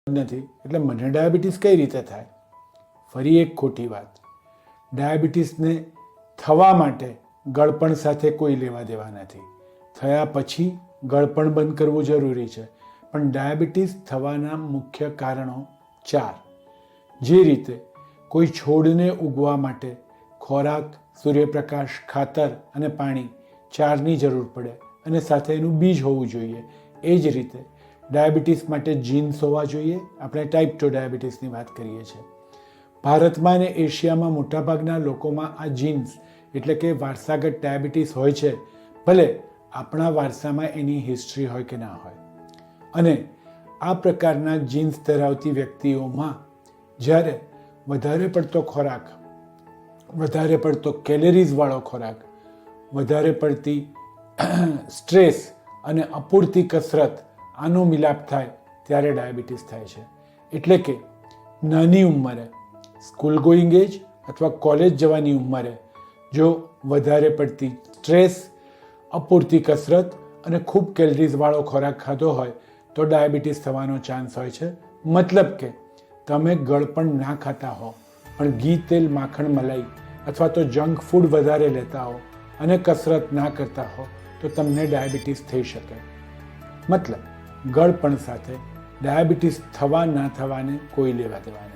નથી, એટલે મને ડાયાબિટીસ કઈ રીતે થાય? ફરી એક ખોટી વાત. ડાયાબિટીસને થવા માટે ગળપણ સાથે કોઈ લેવા દેવા નથી. થયા પછી ગળપણ બંધ કરવું જરૂરી છે, પણ ડાયાબિટીસ થવાના મુખ્ય કારણો 4. જે રીતે કોઈ છોડને ઉગવા માટે ખોરાક, સૂર્યપ્રકાશ, ખાતર અને પાણી 4ની જરૂર પડે અને સાથે એનું બીજ હોવું જોઈએ. એ જ રીતે ડાયાબિટીસ માટે જીન્સ હોવા જોઈએ. આપણે ટાઈપ 2 ડાયાબિટીસની વાત કરીએ છીએ. ભારતમાં અને એશિયામાં મોટાભાગના લોકોમાં આ જીન્સ એટલે કે વારસાગત ડાયાબિટીસ હોય છે, ભલે આપણા વારસામાં એની હિસ્ટ્રી હોય કે ના હોય. અને આ પ્રકારના જીન્સ ધરાવતી વ્યક્તિઓમાં જ્યારે વધારે પડતો ખોરાક, વધારે પડતો કેલરીઝવાળો ખોરાક, વધારે પડતી સ્ટ્રેસ અને અપૂરતી કસરત આનો મિલાપ થાય ત્યારે ડાયાબિટીસ થાય છે. એટલે કે નાની ઉંમરે, સ્કૂલ ગોઈંગ એજ અથવા કોલેજ જવાની ઉંમરે જો વધારે પડતી સ્ટ્રેસ, અપૂરતી કસરત અને ખૂબ કેલરીઝવાળો ખોરાક ખાધો હોય તો ડાયાબિટીસ થવાનો ચાન્સ હોય છે. મતલબ કે તમે ગળપણ ના ખાતા હો, પણ ઘી, તેલ, માખણ, મલાઈ અથવા તો જંક ફૂડ વધારે લેતા હો અને કસરત ના કરતા હો તો તમને ડાયાબિટીસ થઈ શકે. મતલબ ગળપણ સાથે ડાયાબિટીસ થવા ના થવાને કોઈ લેવા દેવા નથી.